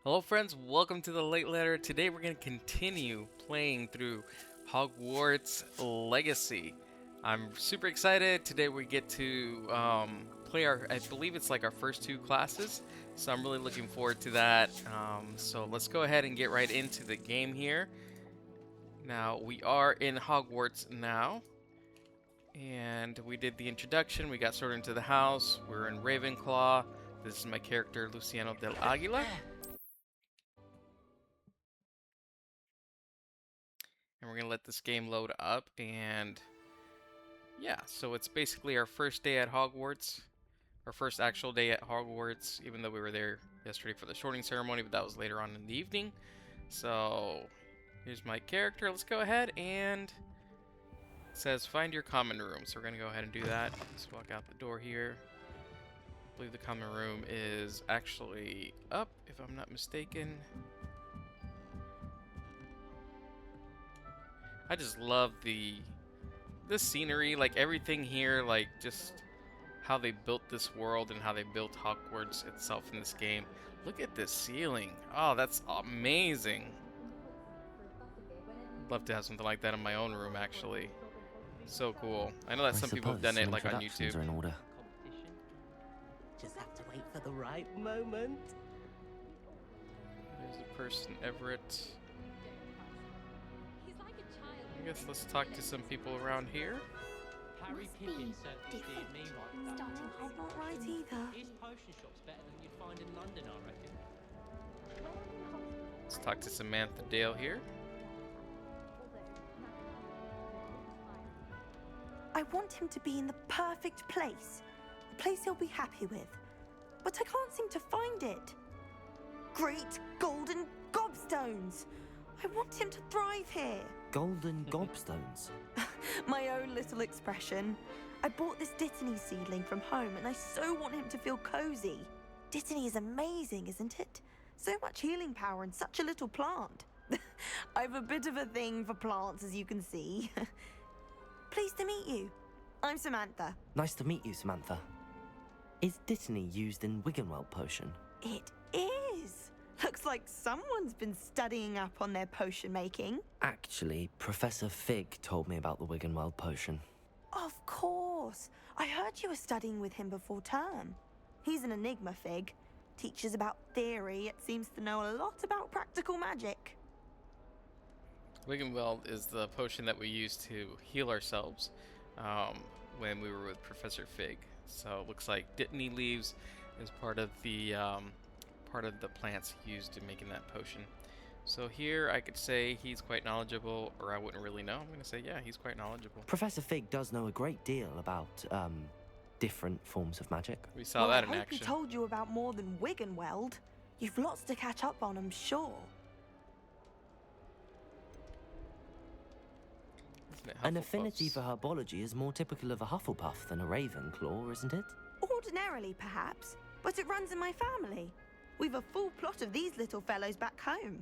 Hello, friends. Welcome to the Late Letter. Today, we're going to continue playing through Hogwarts Legacy. I'm super excited. Today, we get to play I believe it's like our first two classes. So, I'm really looking forward to that. So, let's go ahead and get right into the game here. Now, we are in Hogwarts now. And we did the introduction. We got sorted into the house. We're in Ravenclaw. This is my character, Luciano del Aguila. And we're gonna let this game load up. And yeah, so it's basically our first day at Hogwarts, our first actual day at Hogwarts, even though we were there yesterday for the sorting ceremony, but that was later on in the evening. So here's my character. Let's go ahead, and it says find your common room. So we're gonna go ahead and do that. Let's walk out the door here. I believe the common room is actually up, if I'm not mistaken. I just love the scenery, like everything here, like just how they built this world and how they built Hogwarts itself in this game. Look at this ceiling. Oh, that's amazing. I'd love to have something like that in my own room, actually. So cool. I know that I some people have suppose done some it like on introductions YouTube. are in order. Just have to wait for the right moment. There's a person, Everett. I guess let's talk to some people around here. Harry Pippin certainly steered me right back. Not right either. His potion shop's better than you'd find in London, I reckon. Let's talk to Samantha Dale here. I want him to be in the perfect place. A place he'll be happy with. But I can't seem to find it. Great golden gobstones! I want him to thrive here. Golden gobstones. My own little expression. I bought this Dittany seedling from home and I so want him to feel cozy. Dittany is amazing, isn't it? So much healing power in such a little plant. I've a bit of a thing for plants, as you can see. Pleased to meet you. I'm Samantha. Nice to meet you, Samantha. Is Dittany used in Wiggenweld potion? It is. Looks like someone's been studying up on their potion making. Actually, Professor Fig told me about the Wiggenweld potion. Of course. I heard you were studying with him before term. He's an enigma, Fig. Teaches about theory, yet seems to know a lot about practical magic. Wiggenweld is the potion that we used to heal ourselves when we were with Professor Fig. So it looks like Dittany leaves is part of the plants used in making that potion. So here I could say he's quite knowledgeable, or I wouldn't really know. I'm going to say, yeah, he's quite knowledgeable. Professor Fig does know a great deal about, different forms of magic. We saw that in I hope action. he told you about more than Wiggenweld. You've lots to catch up on, I'm sure. Isn't it An affinity Hufflepuffs? for herbology is more typical of a Hufflepuff than a Ravenclaw, isn't it? Ordinarily, perhaps, but it runs in my family. We've a full plot of these little fellows back home.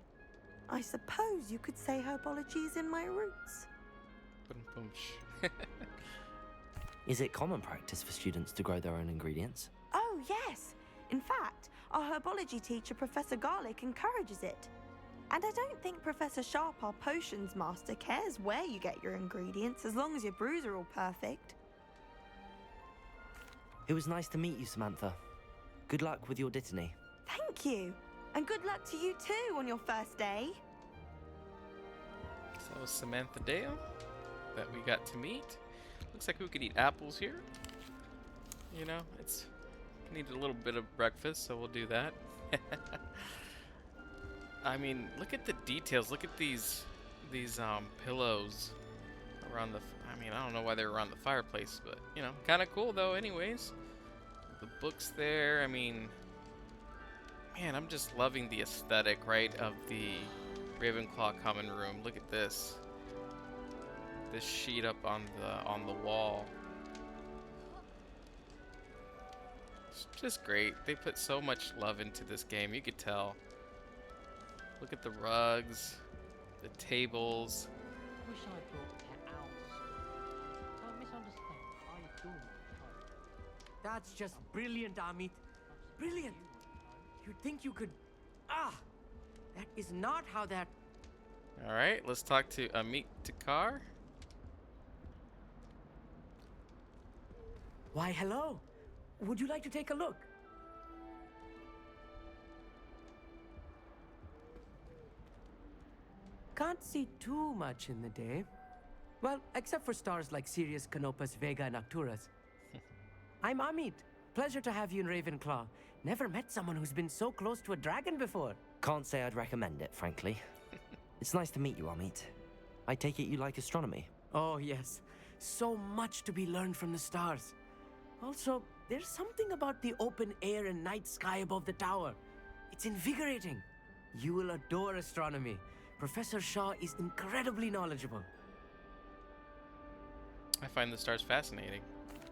I suppose you could say herbology is in my roots. Boom-boom-sh. Is it common practice for students to grow their own ingredients? Oh, yes. In fact, our herbology teacher, Professor Garlick, encourages it. And I don't think Professor Sharp, our potions master, cares where you get your ingredients as long as your brews are all perfect. It was nice to meet you, Samantha. Good luck with your Dittany. Thank you. And good luck to you too on your first day. So that was Samantha Dale that we got to meet. Looks like we could eat apples here. You know, it's need a little bit of breakfast, so we'll do that. I mean, look at the details. Look at these pillows around the. I mean, I don't know why they're around the fireplace, but you know, kind of cool though. Anyways, the books there. I mean, man, I'm just loving the aesthetic, right, of the Ravenclaw common room. Look at this. This sheet up on the wall. It's just great. They put so much love into this game. You could tell. Look at the rugs, the tables. Wish I brought pet owls. Don't misunderstand. I adore That's just brilliant, Amit. Brilliant. You'd think you could Ah! That is not how that... All right, let's talk to Amit Takar. Why, hello. Would you like to take a look? Can't see too much in the day. Well, except for stars like Sirius, Canopus, Vega, and Arcturus. I'm Amit. Pleasure to have you in Ravenclaw. Never met someone who's been so close to a dragon before. Can't say I'd recommend it, frankly. It's nice to meet you, Amit. I take it you like astronomy. Oh, yes. So much to be learned from the stars. Also, there's something about the open air and night sky above the tower. It's invigorating. You will adore astronomy. Professor Shaw is incredibly knowledgeable. I find the stars fascinating.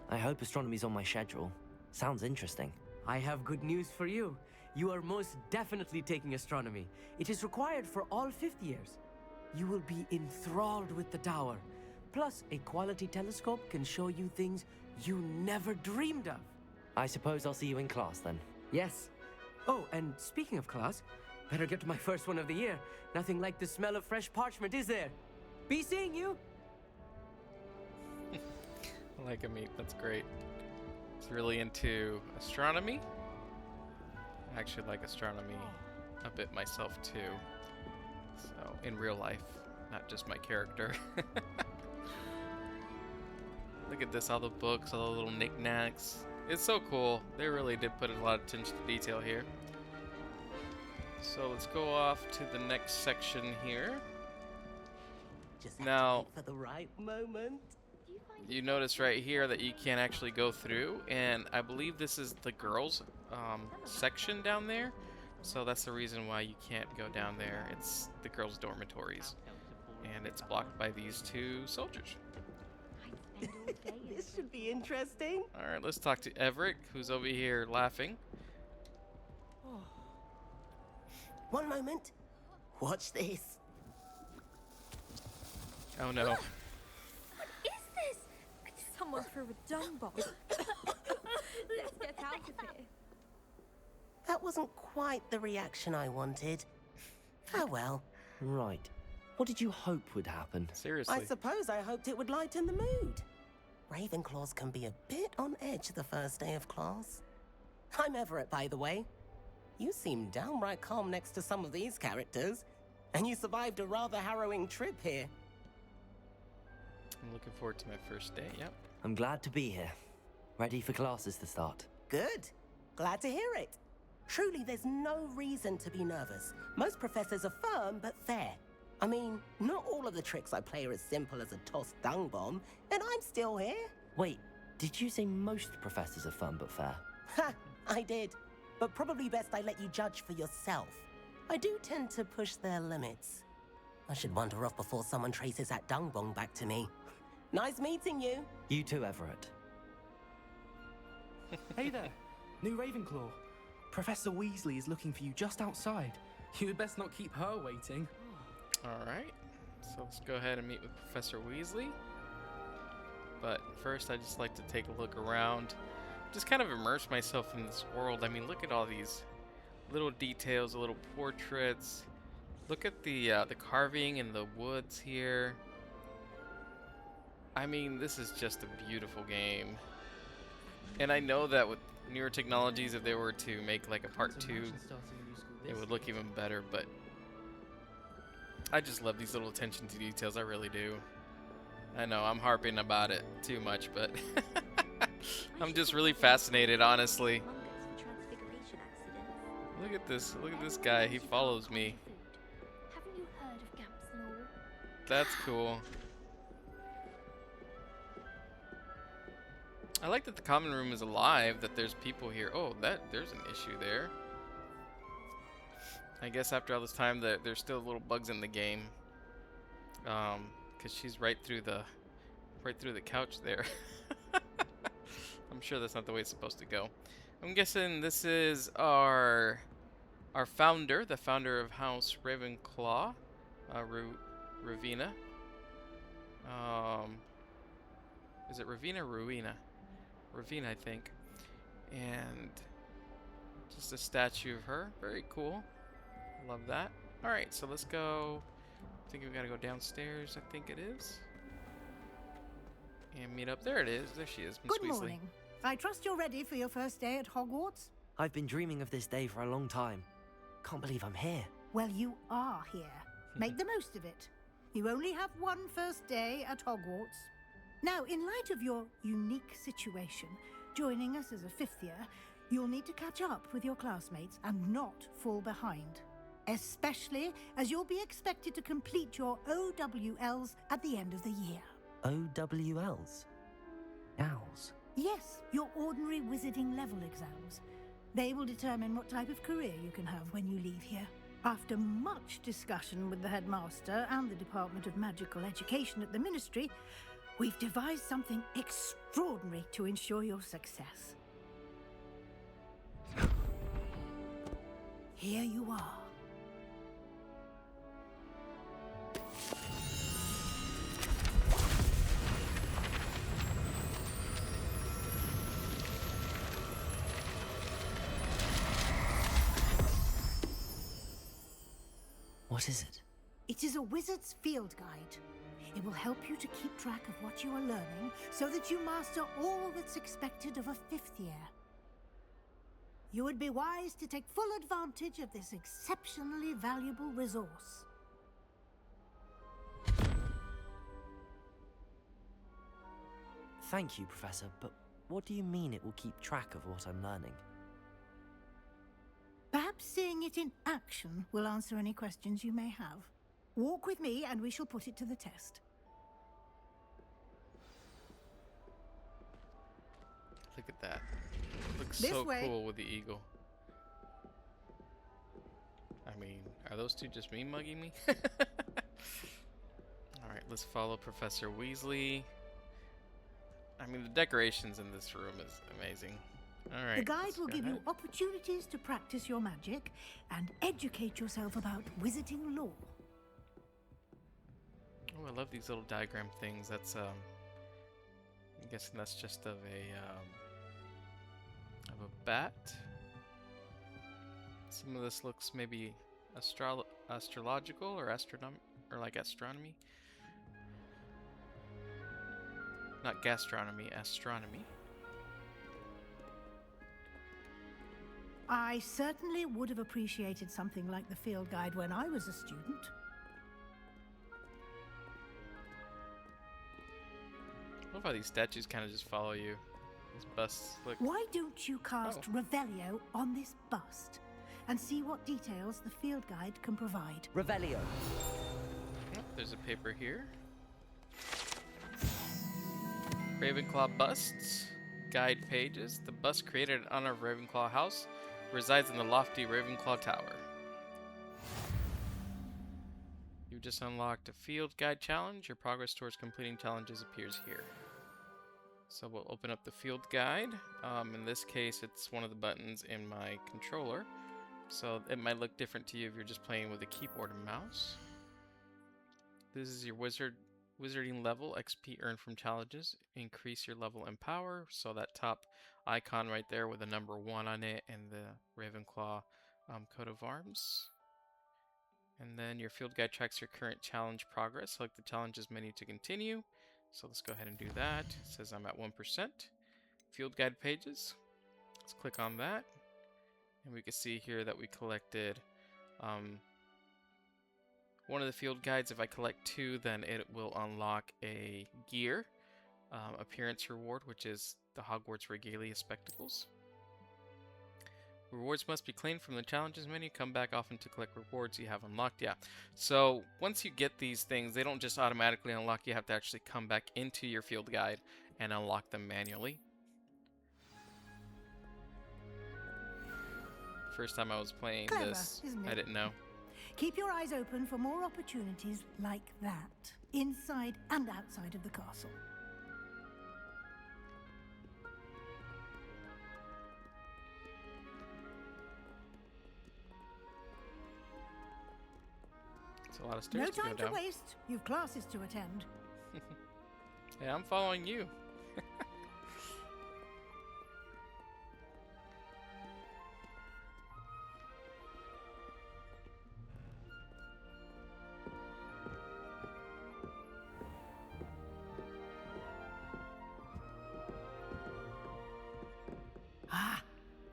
I hope astronomy's on my schedule. Sounds interesting. I have good news for you. You are most definitely taking astronomy. It is required for all fifth years. You will be enthralled with the tower. Plus, a quality telescope can show you things you never dreamed of. I suppose I'll see you in class then. Yes. Oh, and speaking of class, better get to my first one of the year. Nothing like the smell of fresh parchment, is there? Be seeing you. I like Amit, that's great. He's really into astronomy. I actually like astronomy a bit myself too. So, in real life, not just my character. Look at this, all the books, all the little knickknacks. It's so cool. They really did put a lot of attention to detail here. So let's go off to the next section here. Just have Now- to wait for the right moment. You notice right here that you can't actually go through, and I believe this is the girls' section down there. So that's the reason why you can't go down there. It's the girls' dormitories, and it's blocked by these two soldiers. This should be interesting. All right, let's talk to Everett, who's over here laughing. One moment. Watch this. Oh no. What is this? Someone threw a dung bomb. Let's get out of here. That wasn't quite the reaction I wanted. Oh well. Right. What did you hope would happen? Seriously. I suppose I hoped it would lighten the mood. Ravenclaws can be a bit on edge the first day of class. I'm Everett, by the way. You seem downright calm next to some of these characters, and you survived a rather harrowing trip here. I'm looking forward to my first day, yep. I'm glad to be here. Ready for classes to start. Good. Glad to hear it. Truly, there's no reason to be nervous. Most professors are firm but fair. I mean, not all of the tricks I play are as simple as a tossed dung bomb, and I'm still here. Wait, did you say most professors are fun but fair? Ha! I did. But probably best I let you judge for yourself. I do tend to push their limits. I should wander off before someone traces that dung bomb back to me. Nice meeting you. You too, Everett. Hey there, new Ravenclaw. Professor Weasley is looking for you just outside. You had best not keep her waiting. Alright, so let's go ahead and meet with Professor Weasley. But first, I'd just like to take a look around. Just kind of immerse myself in this world. I mean, look at all these little details, the little portraits. Look at the carving in the woods here. I mean, this is just a beautiful game. And I know that with newer technologies, if they were to make like a part 2, it would look even better, but I just love these little attention to details, I really do. I know, I'm harping about it too much, but I'm just really fascinated, honestly. Look at this guy, he follows me. Haven't you heard of Gamps and all? That's cool. I like that the common room is alive, that there's people here. Oh, there's an issue there. I guess after all this time that there's still little bugs in the game. Cause she's right through the couch there. I'm sure that's not the way it's supposed to go. I'm guessing this is our founder, the founder of House Ravenclaw, Ravina. Is it Ravina or Rowena? Ravina, I think. And just a statue of her. Very cool. Love that. Alright, so let's go. I think we gotta go downstairs, I think it is. And meet up. There it is. There she is, Miss Good Weasley. morning. I trust you're ready for your first day at Hogwarts? I've been dreaming of this day for a long time. Can't believe I'm here. Well, you are here. Make the most of it. You only have one first day at Hogwarts. Now, in light of your unique situation, joining us as a fifth year, you'll need to catch up with your classmates and not fall behind. Especially as you'll be expected to complete your OWLs at the end of the year. OWLs? Owls? Yes, your ordinary wizarding level exams. They will determine what type of career you can have when you leave here. After much discussion with the headmaster and the Department of Magical Education at the Ministry, we've devised something extraordinary to ensure your success. Here you are. What is it? It is a wizard's field guide. It will help you to keep track of what you are learning so that you master all that's expected of a fifth year. You would be wise to take full advantage of this exceptionally valuable resource. Thank you, Professor, but what do you mean it will keep track of what I'm learning? Perhaps seeing it in action will answer any questions you may have. Walk with me and we shall put it to the test. Look at that. Looks This so way. cool with the eagle. I mean, are those two just me mugging me? Alright, let's follow Professor Weasley. I mean, the decorations in this room is amazing. Alright. The guide let's will go give you ahead. opportunities to practice your magic and educate yourself about wizarding lore. Oh, I love these little diagram things. That's I'm guessing that's just of a bat. Some of this looks maybe astrological or like astronomy. Not gastronomy, astronomy. I certainly would have appreciated something like the field guide when I was a student. I love how these statues kind of just follow you. These busts look. Why don't you cast Oh. Revelio on this bust and see what details the field guide can provide? Revelio. Oh, there's a paper here. Ravenclaw busts. Guide pages. The bust created in honor of Ravenclaw House resides in the lofty Ravenclaw Tower. You've just unlocked a field guide challenge. Your progress towards completing challenges appears here. So we'll open up the field guide. In this case, it's one of the buttons in my controller. So it might look different to you if you're just playing with a keyboard and mouse. This is your wizarding level. XP earned from challenges. Increase your level and power. So that top icon right there with the number 1 on it and the Ravenclaw coat of arms. And then your field guide tracks your current challenge progress. Select the challenges menu to continue. So let's go ahead and do that. It says I'm at 1%. Field guide pages. Let's click on that. And we can see here that we collected one of the field guides. If I collect 2, then it will unlock a gear appearance reward, which is the Hogwarts Regalia Spectacles. Rewards must be claimed from the challenges menu. Come back often to collect rewards you have unlocked. Yeah. So once you get these things, they don't just automatically unlock. You have to actually come back into your field guide and unlock them manually. First time I was playing Clever, this, isn't I it? didn't know. Keep your eyes open for more opportunities like that, inside and outside of the castle. It's a lot of stairs No to go time to down. waste. You've classes to attend. Yeah, I'm following you.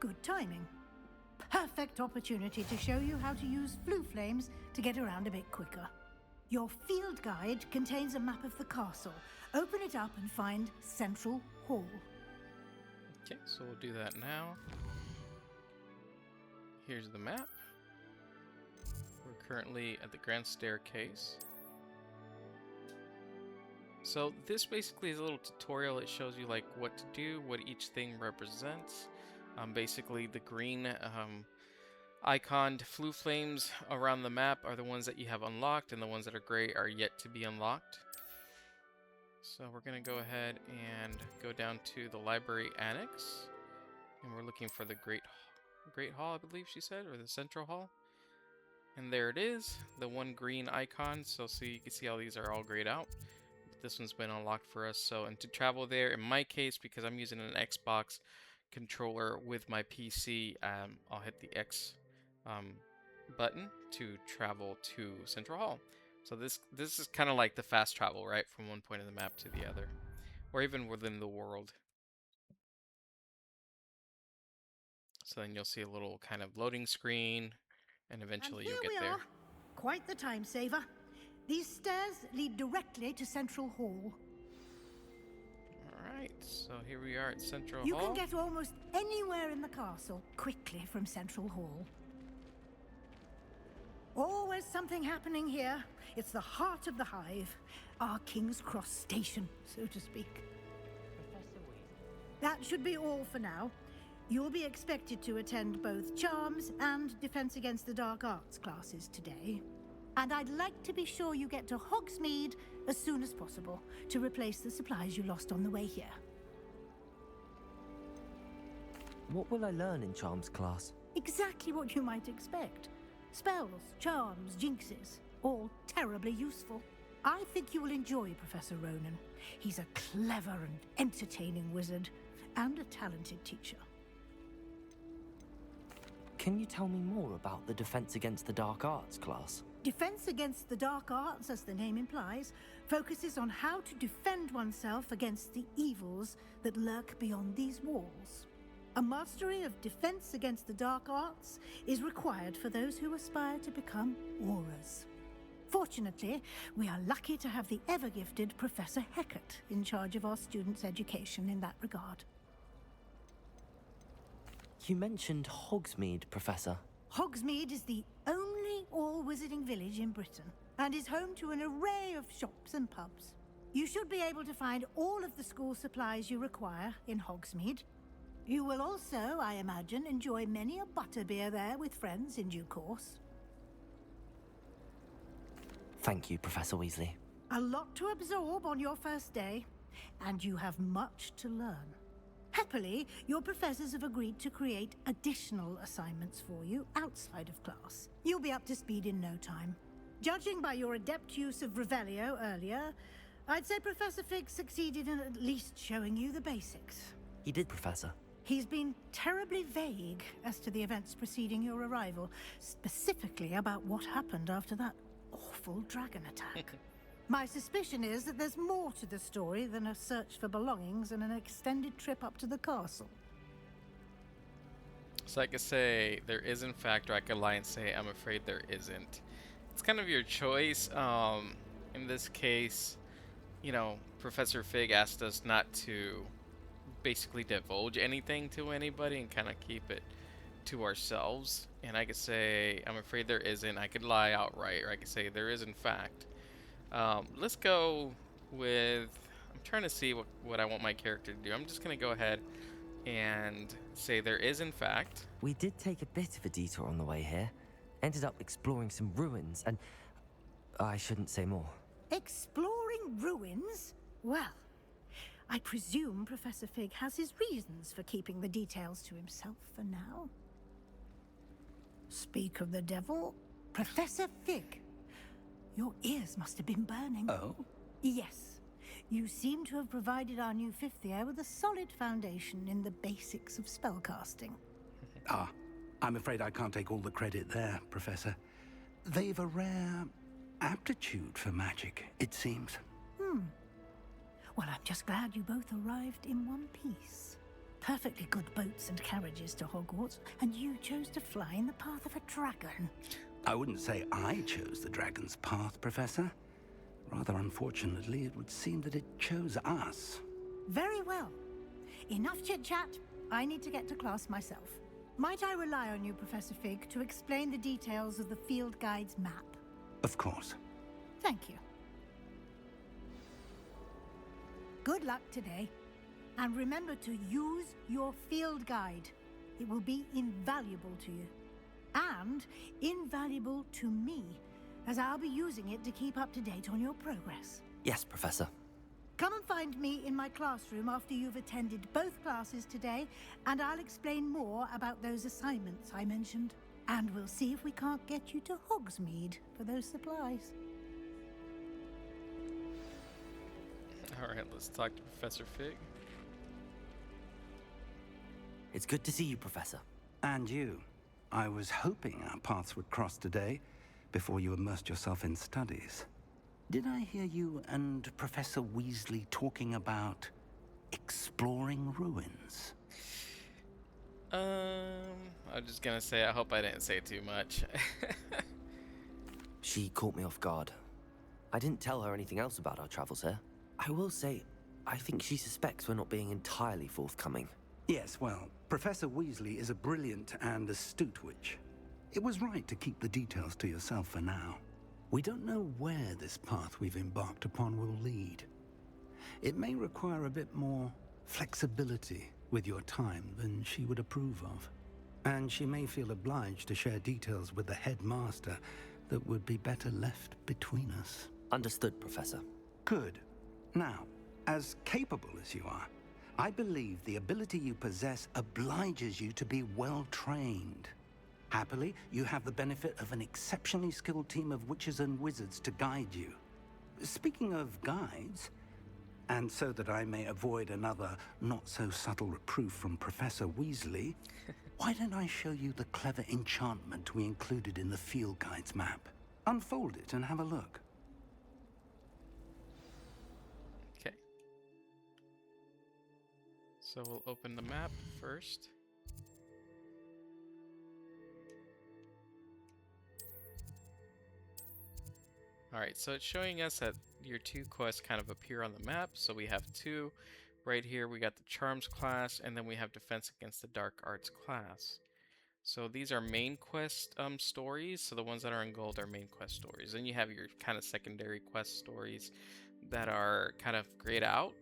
Good timing. Perfect opportunity to show you how to use flue flames to get around a bit quicker. Your field guide contains a map of the castle. Open it up and find Central Hall. Okay, so we'll do that now. Here's the map. We're currently at the grand staircase. So this basically is a little tutorial. It shows you like what to do, what each thing represents. Basically the green iconed flue flames around the map are the ones that you have unlocked, and the ones that are gray are yet to be unlocked. So we're gonna go ahead and go down to the library annex, and we're looking for the Great Hall, I believe she said, or the Central Hall. And there it is, the one green icon. So you can see how these are all grayed out. But this one's been unlocked for us. So, and to travel there, in my case, because I'm using an Xbox controller with my PC, I'll hit the X button to travel to Central Hall. So this is kind of like the fast travel, right, from one point of the map to the other, or even within the world. So then you'll see a little kind of loading screen, and eventually you'll get there. Quite the time saver. These stairs lead directly to Central Hall. Alright, so here we are at Central You Hall. can get almost anywhere in the castle quickly from Central Hall. Always something happening here. It's the heart of the hive, our King's Cross station, so to speak. Professor Weasley. That should be all for now. You'll be expected to attend both Charms and Defense Against the Dark Arts classes today. And I'd like to be sure you get to Hogsmeade as soon as possible to replace the supplies you lost on the way here. What will I learn in Charms class? Exactly what you might expect. Spells, charms, jinxes, all terribly useful. I think you will enjoy Professor Ronan. He's a clever and entertaining wizard, and a talented teacher. Can you tell me more about the Defense Against the Dark Arts class? Defense Against the Dark Arts, as the name implies, focuses on how to defend oneself against the evils that lurk beyond these walls. A mastery of Defense Against the Dark Arts is required for those who aspire to become Aurors. Fortunately, we are lucky to have the ever-gifted Professor Hecat in charge of our students' education in that regard. You mentioned Hogsmeade, Professor. Hogsmeade is the only all-wizarding village in Britain, and is home to an array of shops and pubs. You should be able to find all of the school supplies you require in Hogsmeade. You will also, I imagine, enjoy many a butterbeer there with friends in due course. Thank you, Professor Weasley. A lot to absorb on your first day, and you have much to learn. Happily, your professors have agreed to create additional assignments for you outside of class. You'll be up to speed in no time. Judging by your adept use of Revelio earlier, I'd say Professor Fig succeeded in at least showing you the basics. He did, Professor. He's been terribly vague as to the events preceding your arrival, specifically about what happened after that awful dragon attack. My suspicion is that there's more to the story than a search for belongings and an extended trip up to the castle. So I could say there is in fact, or I could lie and say I'm afraid there isn't. It's kind of your choice. In this case, you know, Professor Fig asked us not to basically divulge anything to anybody and kind of keep it to ourselves. And I could say I'm afraid there isn't. I could lie outright, or I could say there is in fact. Let's go with, I'm trying to see what I want my character to do. I'm just going to go ahead and say there is in fact. We did take a bit of a detour on the way here. Ended up exploring some ruins, and I shouldn't say more. Exploring ruins? Well, I presume Professor Fig has his reasons for keeping the details to himself for now. Speak of the devil, Professor Fig. Your ears must have been burning. Oh? Yes. You seem to have provided our new fifth year with a solid foundation in the basics of spellcasting. Ah, I'm afraid I can't take all the credit there, Professor. They've a rare aptitude for magic, it seems. Well, I'm just glad you both arrived in one piece. perfectly good boats and carriages to Hogwarts, and you chose to fly in the path of a dragon. I wouldn't say I chose the dragon's path, Professor. Rather unfortunately, it would seem that it chose us. Very well. Enough chit-chat. I need to get to class myself. Might I rely on you, Professor Fig, to explain the details of the field guide's map? Of course. Thank you. Good luck today. And remember to use your field guide. It will be invaluable to you. And invaluable to me, as I'll be using it to keep up to date on your progress. Yes, Professor. Come and find me in my classroom after you've attended both classes today, and I'll explain more about those assignments I mentioned. And we'll see if we can't get you to Hogsmeade for those supplies. Alright, let's talk to Professor Fig. It's good to see you, Professor. And you. I was hoping our paths would cross today, before you immersed yourself in studies. Did I hear you and Professor Weasley talking about exploring ruins? I'm just gonna say I hope I didn't say too much. She caught me off guard. I didn't tell her anything else about our travels here. I will say, I think she suspects we're not being entirely forthcoming. Yes, well, Professor Weasley is a brilliant and astute witch. It was right to keep the details to yourself for now. We don't know where this path we've embarked upon will lead. It may require a bit more flexibility with your time than she would approve of. And she may feel obliged to share details with the headmaster that would be better left between us. Understood, Professor. Good. Now, as capable as you are, I believe the ability you possess obliges you to be well trained. Happily, you have the benefit of an exceptionally skilled team of witches and wizards to guide you. Speaking of guides, and so that I may avoid another not-so-subtle reproof from Professor Weasley, why don't I show you the clever enchantment we included in the field guide's map? Unfold it and have a look. Okay. So we'll open the map first. Alright, so it's showing us that your two quests kind of appear on the map. So we have two. Right here we got the Charms class, and then we have Defense Against the Dark Arts class. So these are main quest stories. So the ones that are in gold are main quest stories. Then you have your kind of secondary quest stories that are kind of grayed out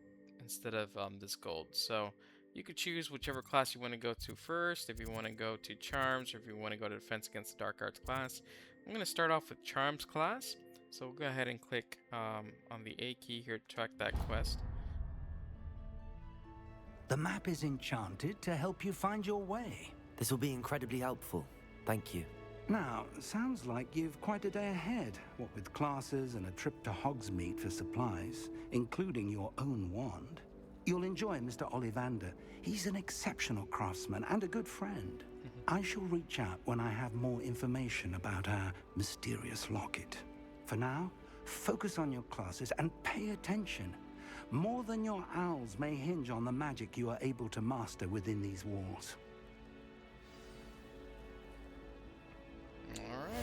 instead of this gold. So you could choose whichever class you want to go to first, if you want to go to Charms, or if you want to go to Defense Against the Dark Arts class. I'm going to start off with Charms class. So we'll go ahead and click on the A key here to track that quest. The map is enchanted to help you find your way. This will be incredibly helpful. Thank you. Now, sounds like you've quite a day ahead, what with classes and a trip to Hogsmeade for supplies, including your own wand. You'll enjoy Mr. Ollivander. He's an exceptional craftsman and a good friend. I shall reach out when I have more information about our mysterious locket. For now, focus on your classes and pay attention. More than your owls may hinge on the magic you are able to master within these walls. Alright.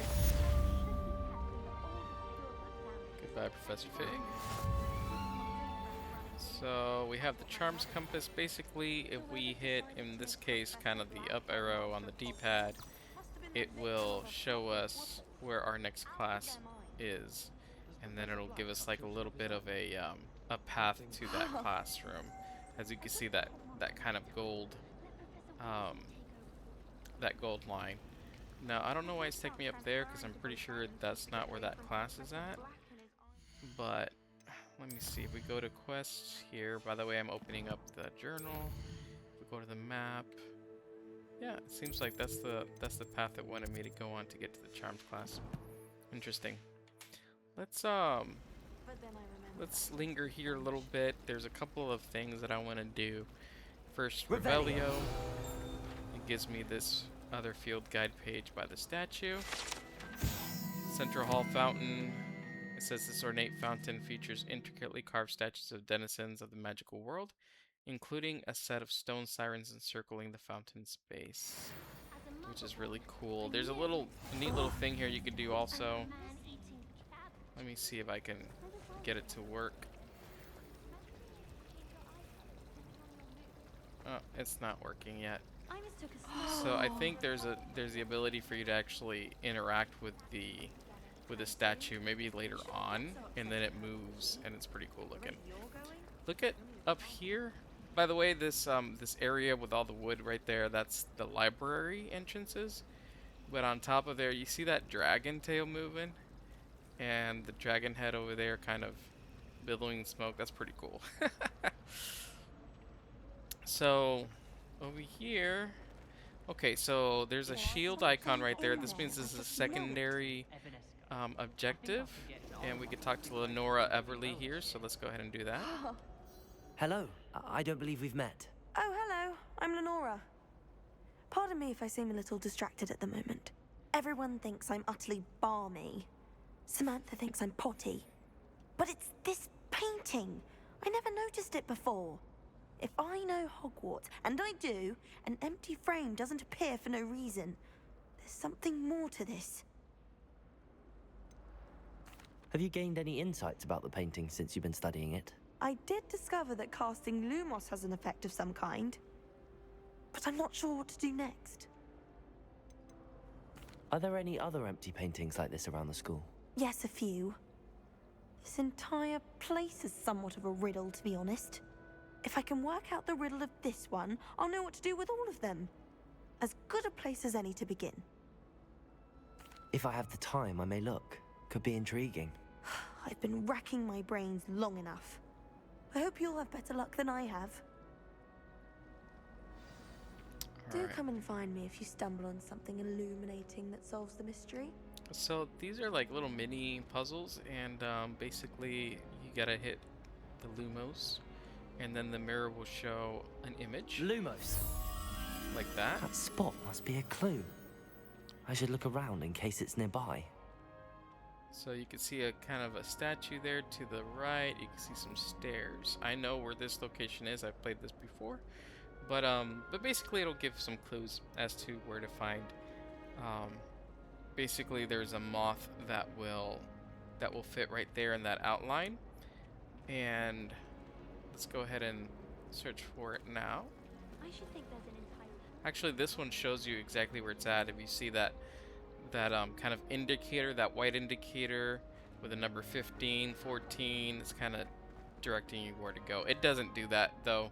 Goodbye, Professor Fig. So we have the Charms Compass. Basically, if we hit, in this case, kind of the up arrow on the D-pad, it will show us where our next class is, and then it'll give us like a little bit of a path to that classroom. As you can see, that kind of gold that gold line. Now I don't know why it's taking me up there, because I'm pretty sure that's not where that class is at, but let me see. If we go to quests here, by the way, I'm opening up the journal. If we go to the map, yeah, it seems like that's the path it wanted me to go on to get to the Charms class. Interesting. Let's linger here a little bit. There's a couple of things that I want to do. First, Revelio. It gives me this other field guide page by the statue. Central Hall Fountain. It says this ornate fountain features intricately carved statues of denizens of the magical world. including a set of stone sirens encircling the fountain's base, which is really cool. There's a neat little thing here you could do also. Let me see if I can get it to work. Oh, it's not working yet. So I think there's the ability for you to actually interact with the statue maybe later on, and then it moves, and it's pretty cool looking. Look at up here. By the way, this area with all the wood right there, that's the library entrances. But on top of there, you see that dragon tail moving, and the dragon head over there kind of billowing smoke. That's pretty cool. So over here, okay, so there's a shield icon right there. This means this is a secondary objective, and we could talk to Lenora Everly here, so let's go ahead and do that. Hello. I don't believe we've met. Oh, hello. I'm Lenora. Pardon me if I seem a little distracted at the moment. Everyone thinks I'm utterly balmy. Samantha thinks I'm potty. But it's this painting. I never noticed it before. If I know Hogwarts, and I do, an empty frame doesn't appear for no reason. There's something more to this. Have you gained any insights about the painting since you've been studying it? I did discover that casting Lumos has an effect of some kind. But I'm not sure what to do next. Are there any other empty paintings like this around the school? Yes, a few. This entire place is somewhat of a riddle, to be honest. If I can work out the riddle of this one, I'll know what to do with all of them. As good a place as any to begin. If I have the time, I may look. Could be intriguing. I've been racking my brains long enough. I hope you'll have better luck than I have. Do come and find me if you stumble on something illuminating that solves the mystery. So these are like little mini puzzles, and basically you gotta hit the Lumos, and then the mirror will show an image. Lumos. Like that. That spot must be a clue. I should look around in case it's nearby. So you can see a kind of a statue there to the right. You can see some stairs. I know where this location is. I've played this before, but basically it'll give some clues as to where to find. Basically, there's a moth that will fit right there in that outline, and let's go ahead and search for it now. I should think there's an entire... Actually, this one shows you exactly where it's at. If you see that kind of indicator, that white indicator with the number 15, 14, it's kind of directing you where to go. It doesn't do that though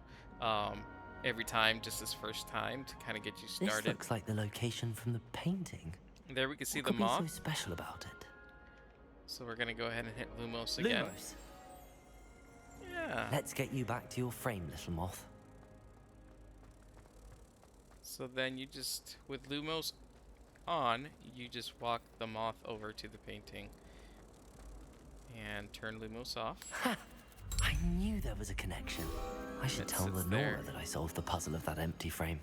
every time, just this first time to kind of get you started. This looks like the location from the painting. There we can see what the could moth. be so special about it? So we're gonna go ahead and hit Lumos again. Lumos. Yeah. Let's get you back to your frame, little moth. So then you just, with Lumos on, you just walk the moth over to the painting and turn Lumos off. Ha! I knew there was a connection. I should tell sits Lenora there. that I solved the puzzle of that empty frame.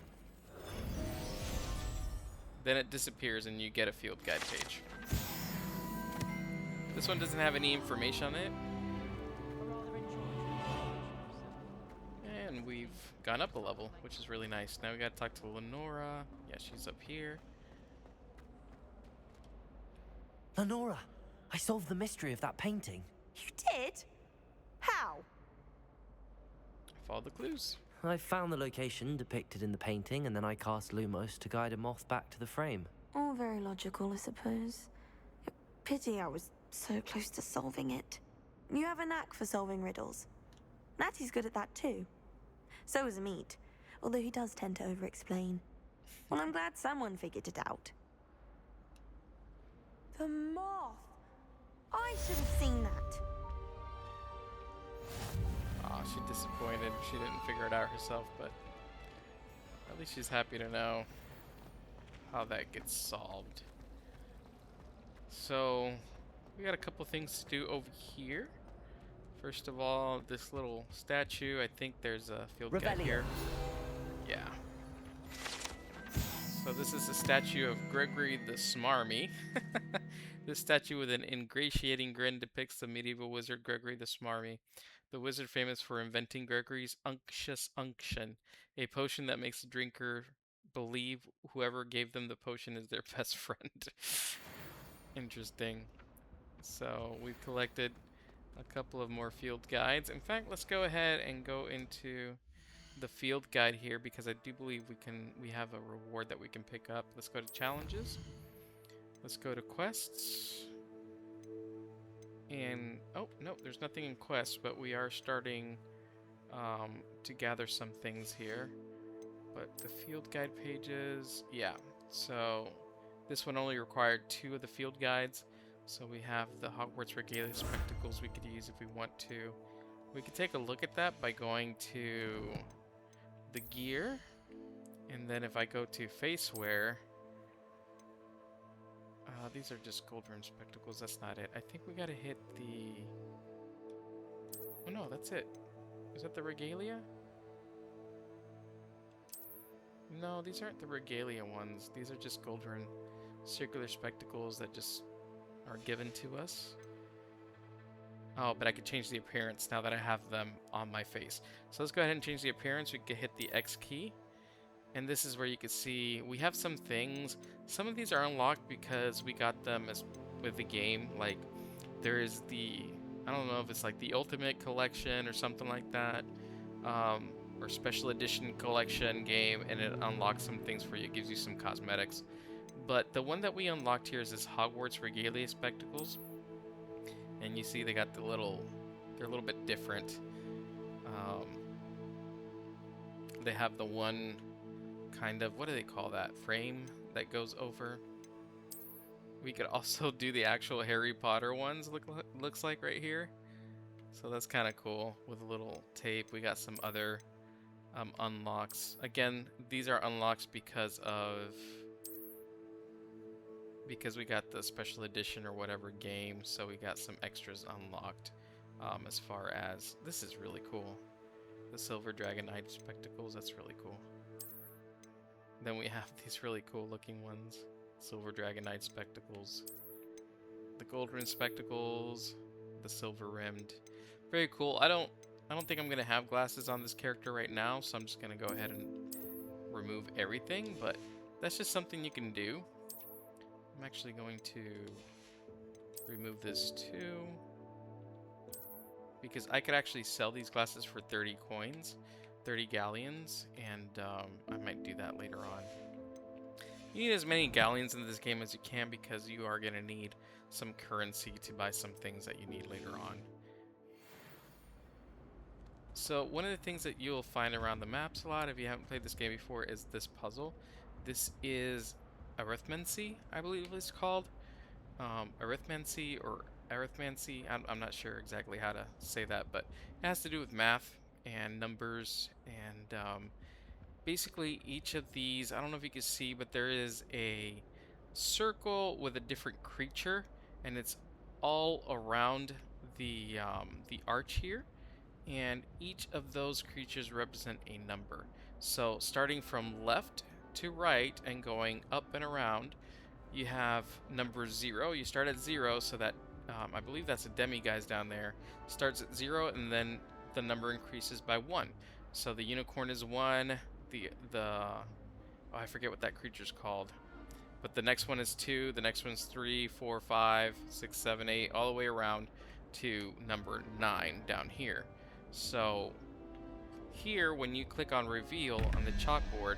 Then it disappears and you get a field guide page. This one doesn't have any information on it. And we've gone up a level, which is really nice. Now we gotta talk to Lenora. Yeah, she's up here. Lenora, I solved the mystery of that painting. You did? How? Follow the clues. I found the location depicted in the painting, and then I cast Lumos to guide a moth back to the frame. All very logical, I suppose. Pity I was so close to solving it. You have a knack for solving riddles. Natty's good at that too. So is Amit, although he does tend to over-explain. Well, I'm glad someone figured it out. The moth! I should have seen that. Aw, she's disappointed. She didn't figure it out herself, but at least she's happy to know how that gets solved. So, we got a couple things to do over here. First of all, this little statue, I think there's a field guide here. Yeah. So this is a statue of Gregory the Smarmy. This statue with an ingratiating grin depicts the medieval wizard Gregory the Smarmy, the wizard famous for inventing Gregory's unctuous unction, a potion that makes the drinker believe whoever gave them the potion is their best friend. Interesting. So we've collected a couple of more field guides. In fact, let's go ahead and go into the field guide here because I do believe we have a reward that we can pick up. Let's go to challenges. Let's go to quests. And oh no, there's nothing in quests, but we are starting to gather some things here. But the field guide pages, yeah. So this one only required 2 of the field guides. So we have the Hogwarts Regalia spectacles we could use if we want to. We could take a look at that by going to the gear. And then if I go to face-wear, these are just gold rim spectacles. That's not it. I think we gotta hit the... Oh no, that's it. Is that the Regalia? No, these aren't the Regalia ones. These are just gold rim circular spectacles that just are given to us. Oh, but I could change the appearance now that I have them on my face. So let's go ahead and change the appearance. We can hit the X key. And this is where you can see we have some things. Some of these are unlocked because we got them as with the game. Like there is the, I don't know if it's like the Ultimate Collection or something like that. Or Special Edition Collection game, and it unlocks some things for you. It gives you some cosmetics. But the one that we unlocked here is this Hogwarts Regalia spectacles. And you see they got the little, they're a little bit different. They have the one kind of, what do they call that, frame that goes over. We could also do the actual Harry Potter ones, looks like right here. So that's kind of cool with a little tape. We got some other unlocks. Again, these are unlocks because we got the special edition or whatever game, so we got some extras unlocked. As far as, this is really cool. The Silver Dragon Knight spectacles, that's really cool. Then we have these really cool looking ones. Silver Dragon Knight spectacles. The gold rimmed spectacles. The silver rimmed. Very cool. I don't think I'm gonna have glasses on this character right now, so I'm just gonna go ahead and remove everything, but that's just something you can do. I'm actually going to remove this too, because I could actually sell these glasses for 30 coins, 30 galleons, and I might do that later on. You need as many galleons in this game as you can because you are going to need some currency to buy some things that you need later on. So one of the things that you'll find around the maps a lot, if you haven't played this game before, is this puzzle. This is arithmancy, I believe it's called. Arithmancy or arithmancy, I'm not sure exactly how to say that, but it has to do with math and numbers, and basically each of these, I don't know if you can see, but there is a circle with a different creature, and it's all around the arch here, and each of those creatures represent a number. So starting from left to right and going up and around, you have number 0. You start at 0, so that I believe that's a demiguise down there. Starts at 0, and then the number increases by 1. So the unicorn is 1. Oh, I forget what that creature's called. But the next one is 2. The next one's 3, 4, 5, 6, 7, 8, all the way around to number 9 down here. So here, when you click on reveal on the chalkboard,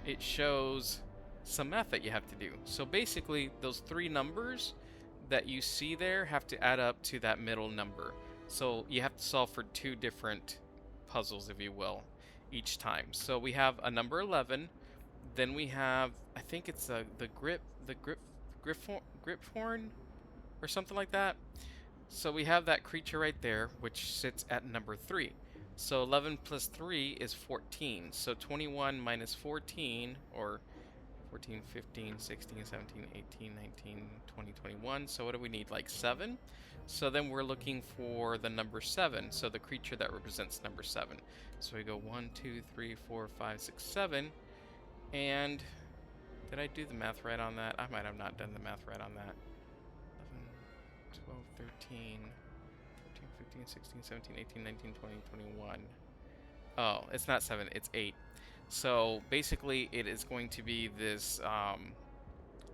it shows some math that you have to do. So basically, those 3 numbers that you see there have to add up to that middle number. So you have to solve for 2 different puzzles, if you will, each time. So we have a number 11, then we have, I think it's the Griphorn or something like that. So we have that creature right there, which sits at number 3. So 11 plus 3 is 14. So 21 minus 14, or 14, 15, 16, 17, 18, 19, 20, 21. So what do we need? Like 7? So then we're looking for the number 7. So the creature that represents number 7. So we go 1, 2, 3, 4, 5, 6, 7. And did I do the math right on that? I might have not done the math right on that. 11, 13, 14, 15, 16, 17, 18, 19, 20, 21. Oh, it's not 7, it's 8. So basically it is going to be this,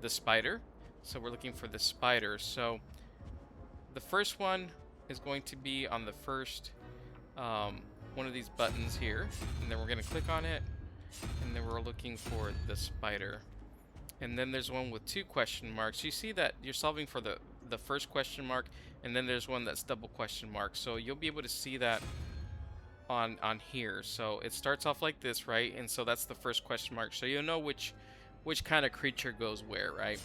the spider. So we're looking for the spider. So the first one is going to be on the first one of these buttons here. And then we're going to click on it. And then we're looking for the spider. And then there's one with 2 question marks. You see that you're solving for the first question mark. And then there's one that's double question mark. So you'll be able to see that on here. So it starts off like this, right? And so that's the first question mark. So you'll know which kind of creature goes where, right?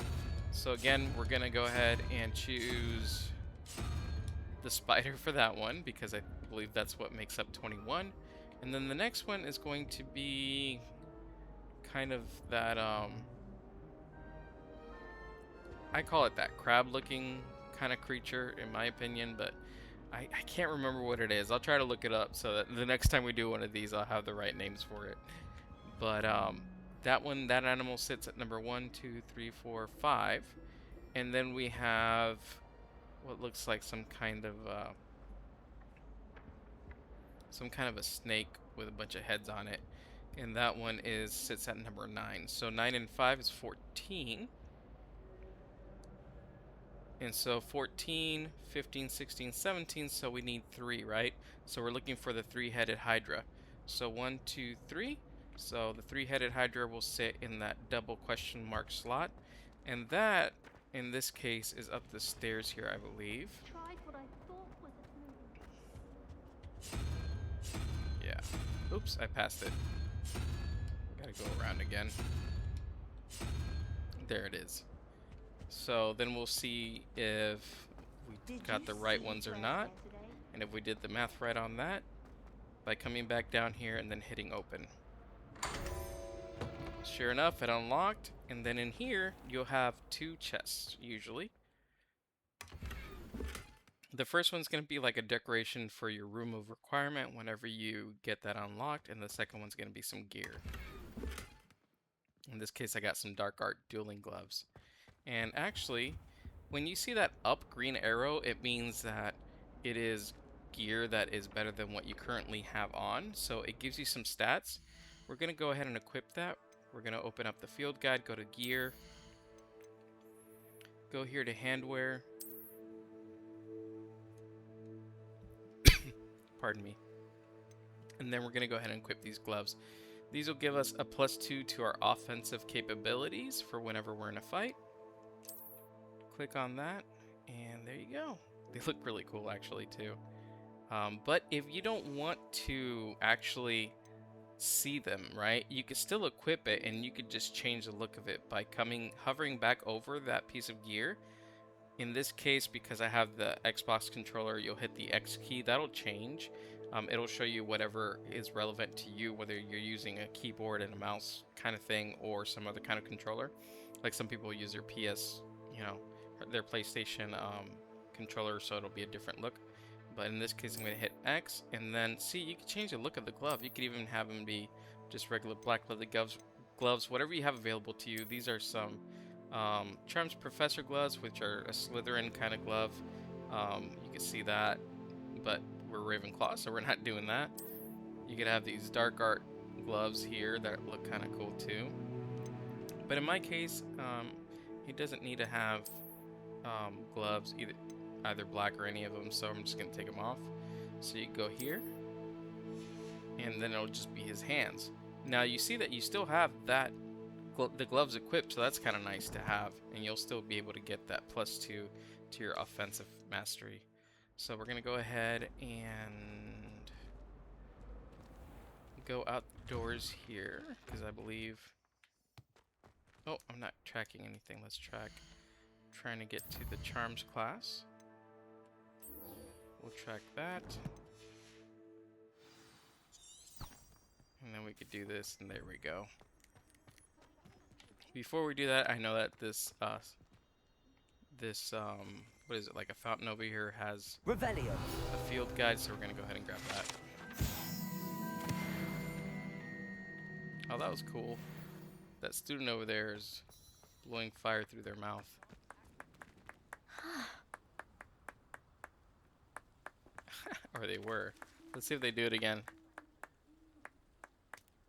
So again, we're gonna go ahead and choose the spider for that one because I believe that's what makes up 21. And then the next one is going to be kind of that I call it that crab looking kind of creature in my opinion, but I can't remember what it is. I'll try to look it up so that the next time we do one of these, I'll have the right names for it. But that animal sits at number 1, 2, 3, 4, 5. And then we have what looks like some kind of a snake with a bunch of heads on it. And that one sits at number 9. So 9 and 5 is 14. And so 14, 15, 16, 17, so we need 3, right? So we're looking for the 3-headed hydra. So 1, 2, 3. So the 3-headed hydra will sit in that double question mark slot. And that, in this case, is up the stairs here, I believe. Tried what I thought was a smooth. Yeah. Oops, I passed it. Gotta go around again. There it is. So then we'll see if we got the right ones or not, and if we did the math right on that by coming back down here and then hitting open. Sure enough, it unlocked, and then in here you'll have 2 chests usually. The first one's going to be like a decoration for your room of requirement whenever you get that unlocked, and the second one's going to be some gear. In this case, I got some dark art dueling gloves. And actually, when you see that up green arrow, it means that it is gear that is better than what you currently have on. So it gives you some stats. We're going to go ahead and equip that. We're going to open up the field guide, go to gear, go here to handwear. Pardon me. And then we're going to go ahead and equip these gloves. These will give us a +2 to our offensive capabilities for whenever we're in a fight. Click on that, and there you go. They look really cool, actually, too. But if you don't want to actually see them, right, you could still equip it, and you could just change the look of it by hovering back over that piece of gear. In this case, because I have the Xbox controller, you'll hit the X key. That'll change. It'll show you whatever is relevant to you, whether you're using a keyboard and a mouse kind of thing or some other kind of controller. Like some people use their PS, their PlayStation controller, so it'll be a different look. But in this case, I'm going to hit X, and then see, you can change the look of the glove. You could even have them be just regular black leather gloves, whatever you have available to you. These are some Charms Professor gloves, which are a Slytherin kind of glove. You can see that, but we're Ravenclaw, so we're not doing that. You could have these dark art gloves here that look kind of cool too. But in my case, he doesn't need to have gloves, either black or any of them, so I'm just going to take them off. So you go here, and then it'll just be his hands. Now you see that you still have the gloves equipped, so that's kind of nice to have, and you'll still be able to get that +2 to your offensive mastery. So we're going to go ahead and go outdoors here, because I believe... Oh, I'm not tracking anything. Let's track. Trying to get to the Charms class. We'll track that. And then we could do this, and there we go. Before we do that, I know that this what is it, like a fountain over here has Revelio. a field guide, so we're gonna go ahead and grab that. Oh, that was cool. That student over there is blowing fire through their mouth. Or they were. Let's see if they do it again.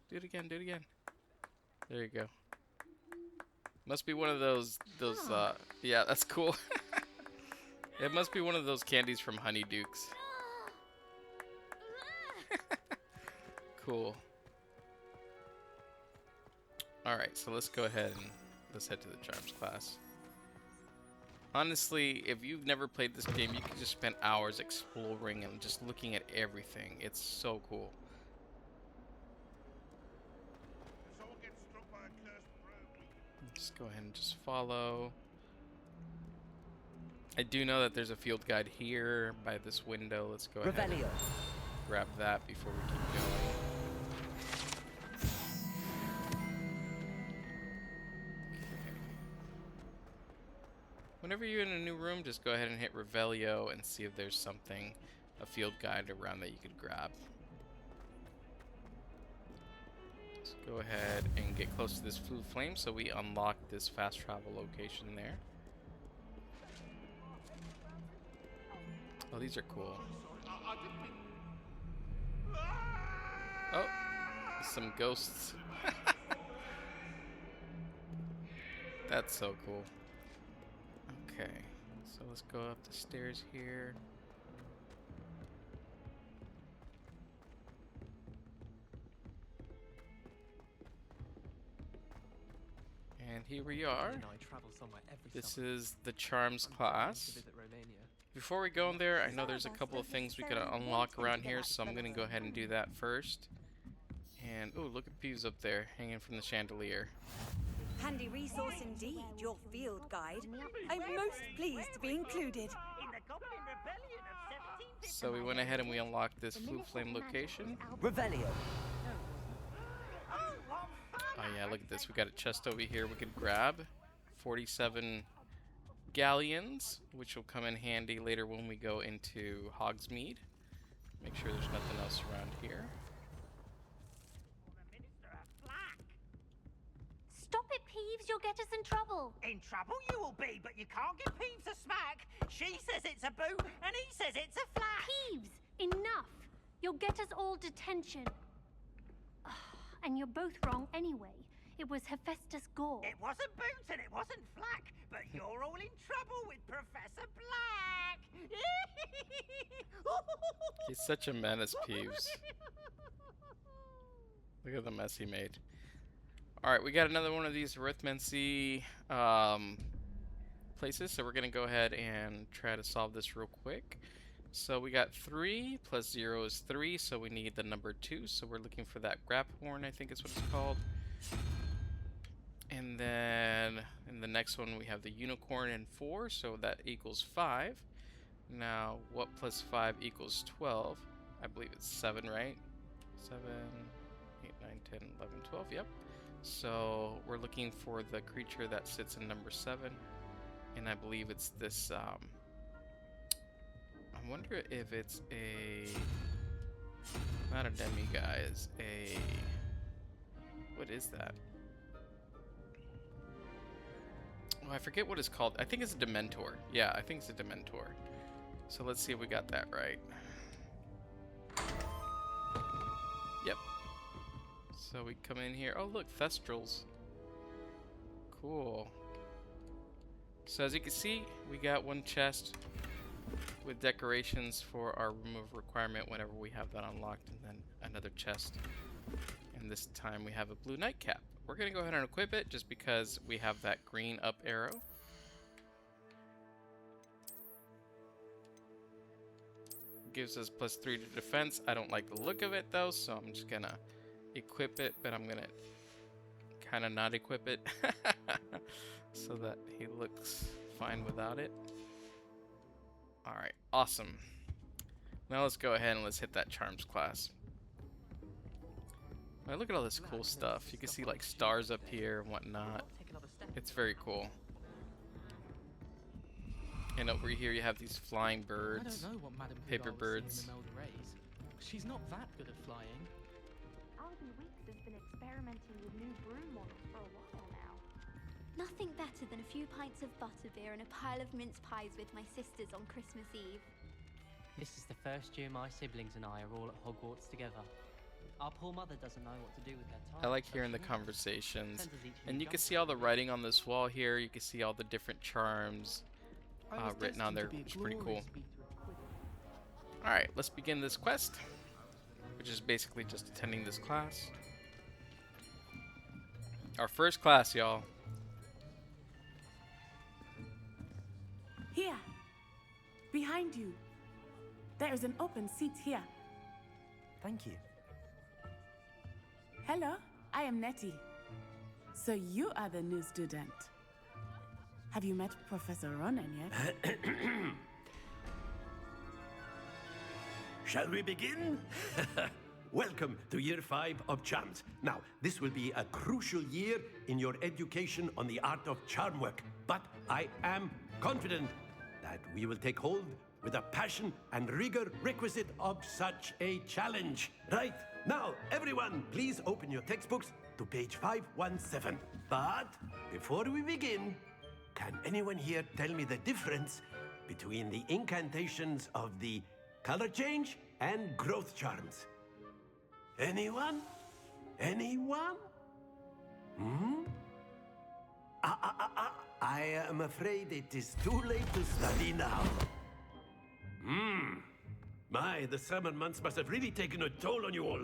Do it again, do it again. There you go. Must be one of those, yeah, that's cool. It must be one of those candies from Honeydukes. Cool. Alright, so let's go ahead and let's head to the Charms class. Honestly, if you've never played this game, you can just spend hours exploring and just looking at everything. It's so cool. Just go ahead and just follow. I do know that there's a field guide here by this window. Let's go ahead and grab that before we keep going. Whenever you're in a new room, just go ahead and hit Revelio and see if there's something, a field guide around that you could grab. Let's go ahead and get close to this blue flame so we unlock this fast travel location there. Oh, these are cool. Oh, some ghosts. That's so cool. Okay, so let's go up the stairs here. And here we are. This is the Charms class. Before we go in there, I know there's a couple of things we could unlock around here, so I'm gonna go ahead and do that first. And oh, look at Peeves up there, hanging from the chandelier. Handy resource indeed, your field guide. I'm most pleased to be included. So we went ahead and we unlocked this blue flame location. Revelio. Oh yeah, look at this. We got a chest over here we could grab. 47 galleons, which will come in handy later when we go into Hogsmeade. Make sure there's nothing else around here. Stop it, Peeves. You'll get us in trouble. In trouble you will be, but you can't give Peeves a smack. She says it's a boo, and he says it's a flat. Peeves, enough. You'll get us all detention. And you're both wrong anyway. It was Hephaestus Gore. It wasn't Boot and it wasn't Flack, but you're all in trouble with Professor Black. He's such a menace, Peeves. Look at the mess he made. Alright, we got another one of these arithmancy places, so we're going to go ahead and try to solve this real quick. So we got 3 plus 0 is 3, so we need the number 2, so we're looking for that grab horn, I think is what it's called. And then in the next one we have the unicorn and 4, so that equals 5. Now, what plus 5 equals 12? I believe it's 7, right? 7, 8, 9, 10, 11, 12, yep. So we're looking for the creature that sits in number 7, and I believe it's this, I wonder if it's not a demiguise, what is that? Oh, I forget what it's called. I think it's a Dementor. Yeah, I think it's a Dementor. So let's see if we got that right. Yep. So we come in here. Oh, look, Thestrals. Cool. So as you can see, we got one chest with decorations for our remove requirement whenever we have that unlocked, and then another chest. And this time we have a blue nightcap. We're going to go ahead and equip it just because we have that green up arrow. Gives us +3 to defense. I don't like the look of it though, so I'm just going to equip it, but I'm going to kind of not equip it so that he looks fine without it. Alright, awesome. Now let's go ahead and let's hit that Charms class. Now look at all this cool stuff. You can see like stars up here and whatnot. It's very cool. And over here you have these flying birds, paper birds. She's not that good at flying. Alden Weeks has been experimenting with new broom models for a while now. Nothing better than a few pints of butterbeer and a pile of mince pies with my sisters on Christmas Eve. This is the first year my siblings and I are all at Hogwarts together. Our poor mother doesn't know what to do with her time. I like so hearing she the wants conversations. sends us each a And new you can gum see all the writing on this wall here. You can see all the different charms written on there, which is pretty cool. Alright, let's begin this quest, which is basically just attending this class. Our first class, y'all. Here, behind you. There is an open seat here. Thank you. Hello, I am Nettie. So you are the new student. Have you met Professor Ronan yet? Shall we begin? Welcome to Year 5 of Charms. Now, this will be a crucial year in your education on the art of charm work. But I am confident that we will take hold with the passion and rigor requisite of such a challenge. Right, now, everyone, please open your textbooks to page 517. But before we begin, can anyone here tell me the difference between the incantations of the color change and growth charms? Anyone? Anyone? Hmm? I am afraid it is too late to study now. My, the summer months must have really taken a toll on you all.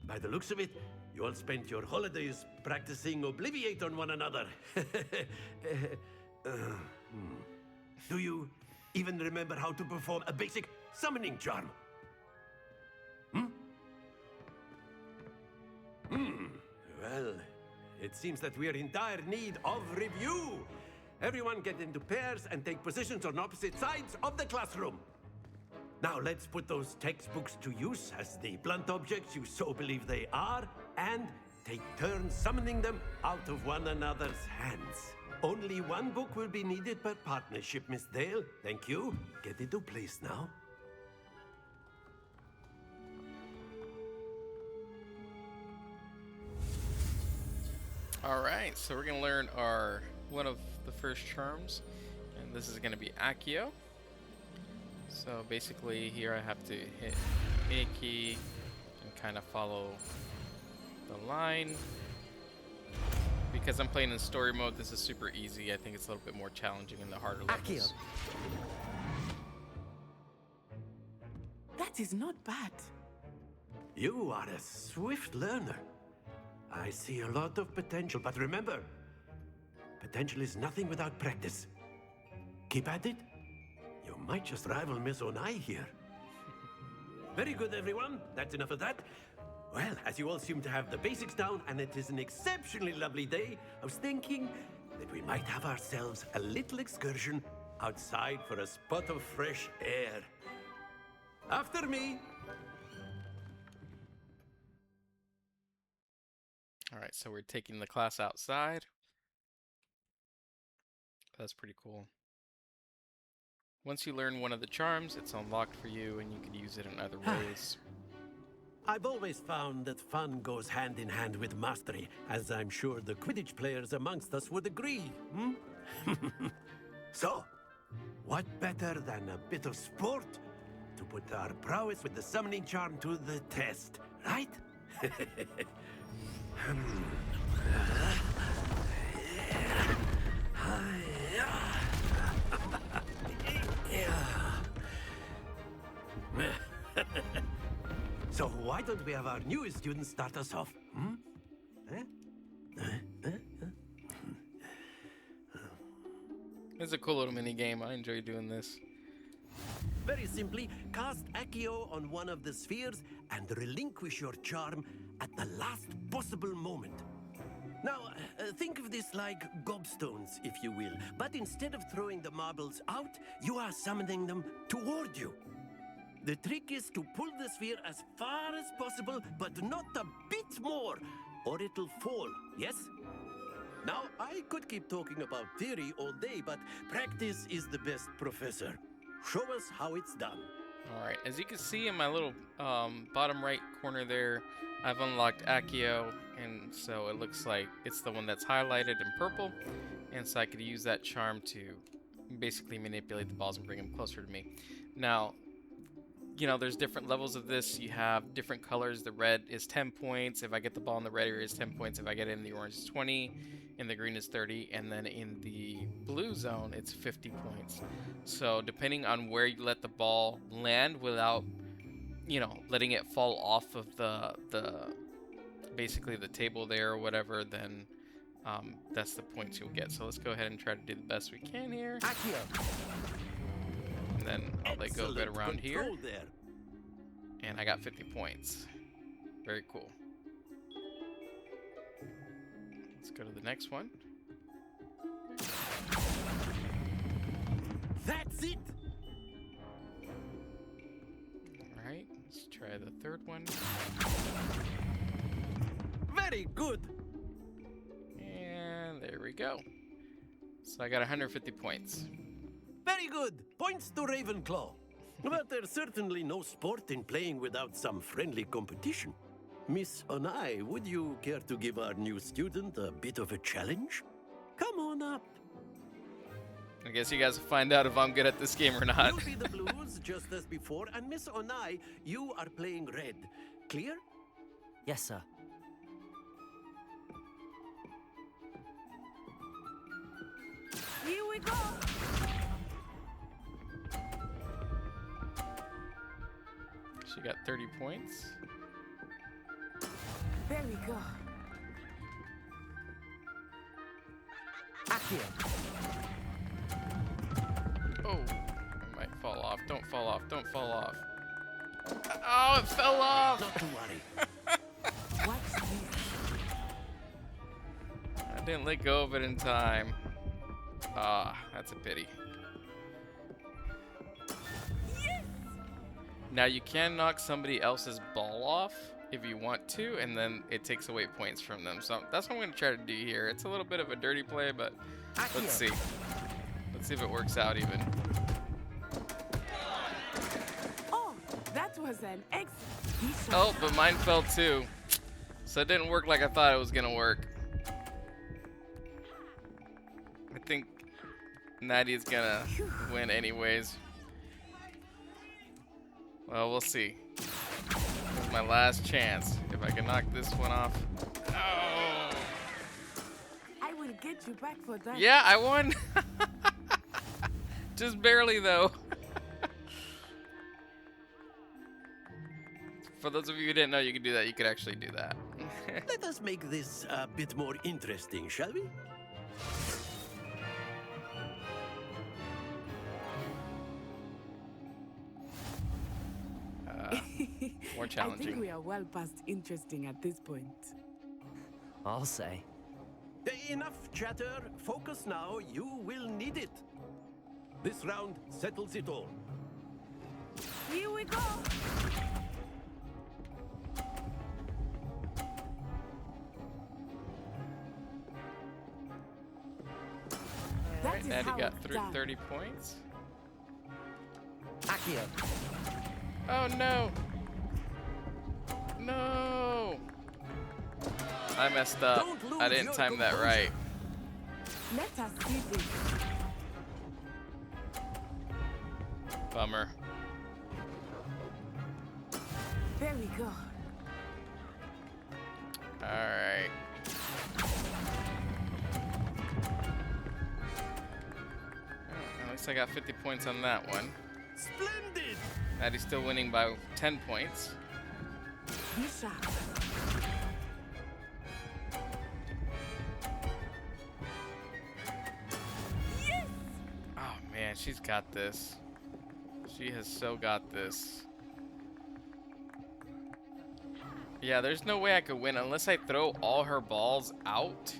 By the looks of it, you all spent your holidays practicing Obliviate on one another. Do you even remember how to perform a basic summoning charm? Well, it seems that we are in dire need of review. Everyone get into pairs and take positions on opposite sides of the classroom. Now let's put those textbooks to use as the blunt objects you so believe they are, and take turns summoning them out of one another's hands. Only one book will be needed per partnership, Miss Dale. Thank you. Get into place now. Alright, so we're going to learn one of the first charms, and this is going to be Accio. So basically here I have to hit A key and kind of follow the line. Because I'm playing in story mode, this is super easy. I think it's a little bit more challenging in the harder levels. That is not bad. You are a swift learner. I see a lot of potential, but remember, potential is nothing without practice. Keep at it. You might just rival Miss Onai here. Very good, everyone. That's enough of that. Well, as you all seem to have the basics down, and it is an exceptionally lovely day, I was thinking that we might have ourselves a little excursion outside for a spot of fresh air. After me. Alright, so we're taking the class outside. That's pretty cool. Once you learn one of the charms, it's unlocked for you and you can use it in other ways. I've always found that fun goes hand in hand with mastery, as I'm sure the Quidditch players amongst us would agree. So, what better than a bit of sport to put our prowess with the summoning charm to the test, right? So why don't we have our newest student start us off? It's a cool little mini game. I enjoy doing this. Very simply, cast Accio on one of the spheres and relinquish your charm at the last possible moment. Now, think of this like gobstones, if you will. But instead of throwing the marbles out, you are summoning them toward you. The trick is to pull the sphere as far as possible, but not a bit more, or it'll fall, yes? Now, I could keep talking about theory all day, but practice is the best professor. Show us how it's done. Alright, as you can see in my little bottom right corner there, I've unlocked Accio, and so it looks like it's the one that's highlighted in purple, and so I could use that charm to basically manipulate the balls and bring them closer to me. Now, you know, there's different levels of this. You have different colors. The red is 10 points. If I get the ball in the red area, it's 10 points. If I get it in the orange, it's 20. In the green is 30. And then in the blue zone, it's 50 points. So depending on where you let the ball land without, you know, letting it fall off of the basically the table there or whatever, then that's the points you'll get. So let's go ahead and try to do the best we can here. Accio. And then I'll let go of it around here. There. And I got 50 points. Very cool. Let's go to the next one. That's it. Alright, let's try the third one. Very good. And there we go. So I got 150 points. Very good. Points to Ravenclaw. But there's certainly no sport in playing without some friendly competition. Miss Onai, would you care to give our new student a bit of a challenge? Come on up. I guess you guys will find out if I'm good at this game or not. You'll be the blues just as before, and Miss Onai, you are playing red. Clear? Yes, sir. Here we go. She got 30 points. There we go. Accio. Oh, I might fall off. Don't fall off. Don't fall off. Oh, it fell off. Not to worry. What's this? I didn't let go of it in time. Ah, that's a pity. Yes! Now you can knock somebody else's ball off if you want to, and then it takes away points from them. So that's what I'm going to try to do here. It's a little bit of a dirty play, but let's see. Let's see if it works out even. Oh, that was an excellent. Oh, but mine fell too. So it didn't work like I thought it was going to work. I think Nadia's gonna win anyways. Well, we'll see. This is my last chance. If I can knock this one off. Oh! I will get you back for that. Yeah, I won! Just barely, though. For those of you who didn't know you could do that, you could actually do that. Let us make this a bit more interesting, shall we? More I challenging. think we are well past interesting at this point. I'll say. Enough chatter. Focus now. You will need it. This round settles it all. Here we go. Alright, Nadia got through 30 points. Accio. Oh no! No! I messed up. I didn't time that right. Let us see this. Bummer. There we go. Alright. At least I got 50 points on that one. Splendid! Maddie's still winning by 10 points. Be sharp. Yes! Oh man, she's got this. She has so got this. Yeah, there's no way I could win unless I throw all her balls out.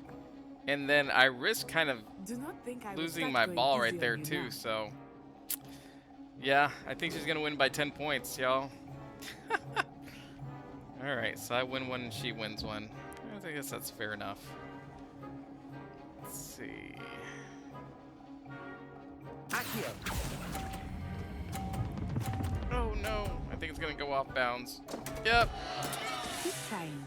And then I risk kind of Do not think I losing will my start ball going right easy there on you too, now. so yeah, I think she's gonna win by 10 points, y'all. Alright, so I win one and she wins one. I guess that's fair enough. Let's see. Accio. Oh no, I think it's gonna go off bounds. Yep. Keep trying.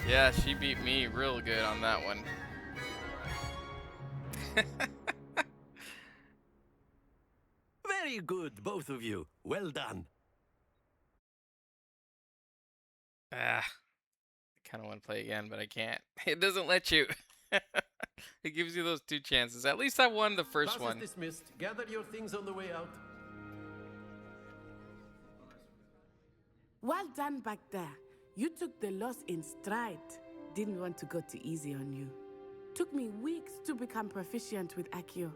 Yeah, she beat me real good on that one. Very Very good, both of you. Well done. Ah, I kind of want to play again, but I can't. It doesn't let you. It gives you those 2 chances. At least I won the first Class one. is dismissed. Gather your things on the way out. Well done back there. You took the loss in stride. Didn't want to go too easy on you. Took me weeks to become proficient with Accio.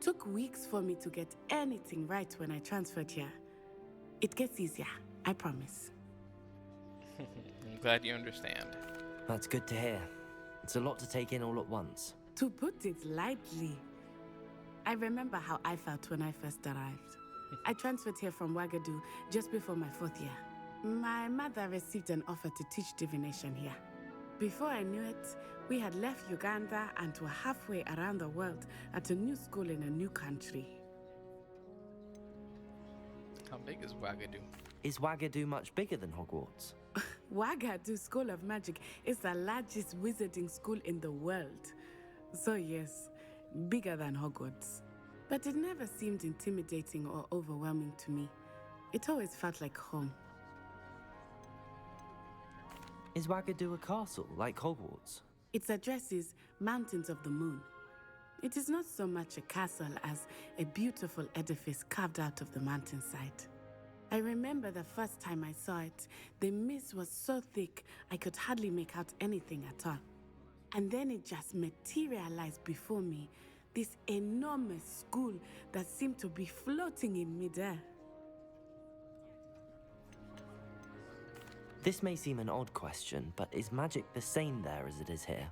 Took weeks for me to get anything right when I transferred here. It gets easier, I promise. I'm glad you understand. That's good to hear. It's a lot to take in all at once. To put it lightly, I remember how I felt when I first arrived. I transferred here from Wagadu just before my 4th year. My mother received an offer to teach divination here. Before I knew it, we had left Uganda and were halfway around the world at a new school in a new country. How big is Wagadu? Is Wagadu much bigger than Hogwarts? Wagadu School of Magic is the largest wizarding school in the world. So yes, bigger than Hogwarts. But it never seemed intimidating or overwhelming to me. It always felt like home. Is Wagadu a castle like Hogwarts? Its address is Mountains of the Moon. It is not so much a castle as a beautiful edifice carved out of the mountainside. I remember the first time I saw it, the mist was so thick I could hardly make out anything at all. And then it just materialized before me, this enormous school that seemed to be floating in midair. This may seem an odd question, but is magic the same there as it is here?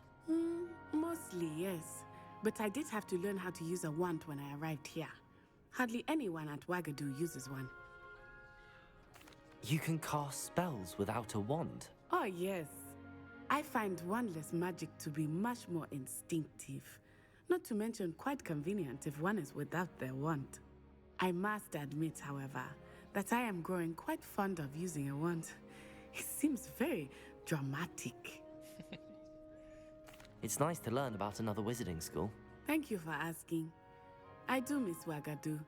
Mostly, yes. But I did have to learn how to use a wand when I arrived here. Hardly anyone at Wagadu uses one. You can cast spells without a wand? Oh, yes. I find wandless magic to be much more instinctive. Not to mention quite convenient if one is without their wand. I must admit, however, that I am growing quite fond of using a wand. It seems very dramatic. It's nice to learn about another wizarding school. Thank you for asking. I do miss Wagadu,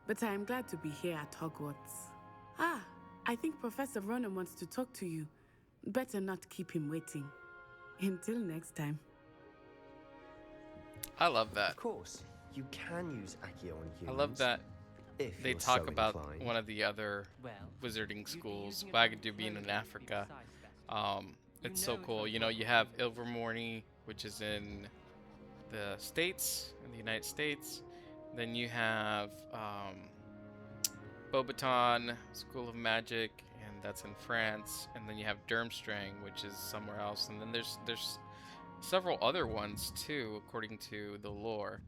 but I am glad to be here at Hogwarts. Ah, I think Professor Ronan wants to talk to you. Better not keep him waiting. Until next time. I love that. Of course, you can use Accio on humans. I love that if they you're talk so about inclined. one of the other wizarding schools, Wagadu being in Africa. It's so cool. You know, you have Ilvermorny, which is in the States, in the United States. Then you have Beauxbaton School of Magic, and that's in France. And then you have Durmstrang, which is somewhere else. And then there's several other ones too, according to the lore.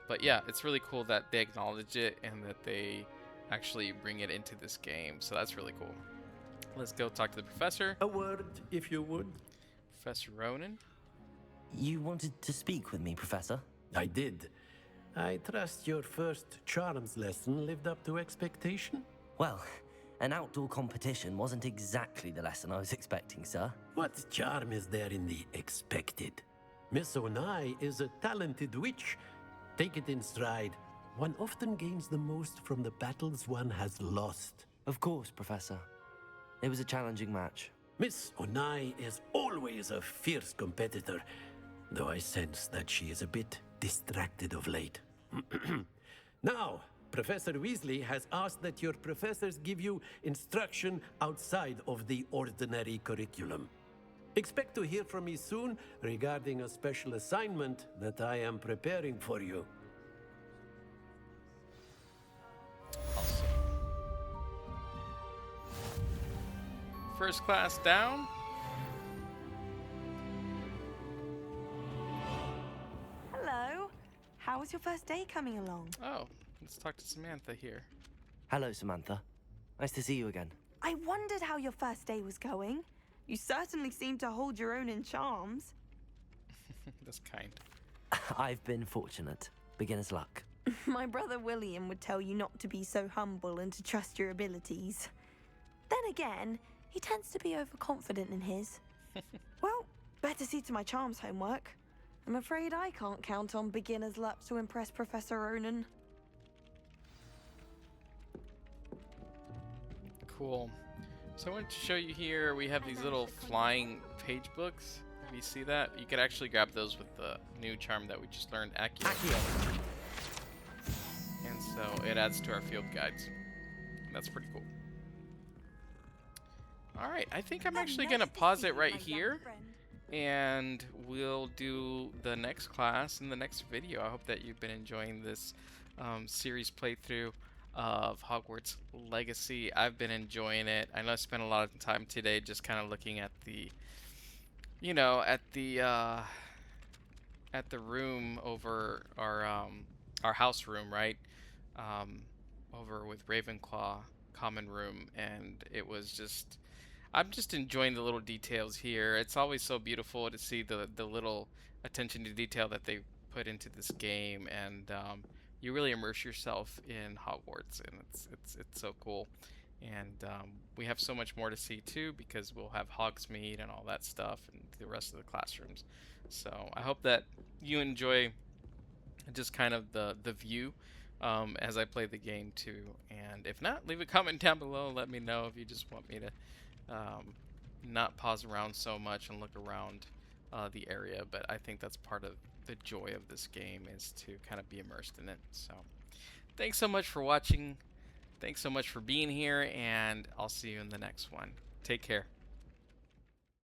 But yeah, it's really cool that they acknowledge it and that they actually bring it into this game. So that's really cool. Let's go talk to the professor. A word, if you would. Professor Ronan. You wanted to speak with me, Professor? I did. I trust your first charms lesson lived up to expectation? Well, an outdoor competition wasn't exactly the lesson I was expecting, sir. What charm is there in the expected? Miss Onai is a talented witch. Take it in stride. One often gains the most from the battles one has lost. Of course, Professor. It was a challenging match. Miss Onai is always a fierce competitor, though I sense that she is a bit distracted of late. Now, Professor Weasley has asked that your professors give you instruction outside of the ordinary curriculum. Expect to hear from me soon regarding a special assignment that I am preparing for you. Awesome. First class down. Hello. How was your first day coming along? Oh, let's talk to Samantha here. Hello, Samantha. Nice to see you again. I wondered how your first day was going. You certainly seem to hold your own in charms. That's kind. I've been fortunate. Beginner's luck. My brother William would tell you not to be so humble and to trust your abilities. Then again, he tends to be overconfident in his. Well, better see to my charms homework. I'm afraid I can't count on beginner's luck to impress Professor Ronan. cool. So I wanted to show you here, we have these little flying page books. If you see that, you could actually grab those with the new charm that we just learned, Accio. And so it adds to our field guides. That's pretty cool. Alright, I think I'm actually going to pause it right here. And we'll do the next class in the next video. I hope that you've been enjoying this series playthrough of Hogwarts Legacy. I've been enjoying it. I know I spent a lot of time today just kind of looking at the, you know, at the room over our house room, right? Over with Ravenclaw common room, and it was just, I'm just enjoying the little details here. It's always so beautiful to see the little attention to detail that they put into this game, and you really immerse yourself in Hogwarts, and it's so cool. And we have so much more to see too, because we'll have Hogsmeade and all that stuff, and the rest of the classrooms. So I hope that you enjoy just kind of the view as I play the game too. And if not, leave a comment down below. Let me know if you just want me to not pause around so much and look around the area. But I think that's part of the joy of this game, is to kind of be immersed in it. So thanks so much for watching. Thanks so much for being here, and I'll see you in the next one. Take care.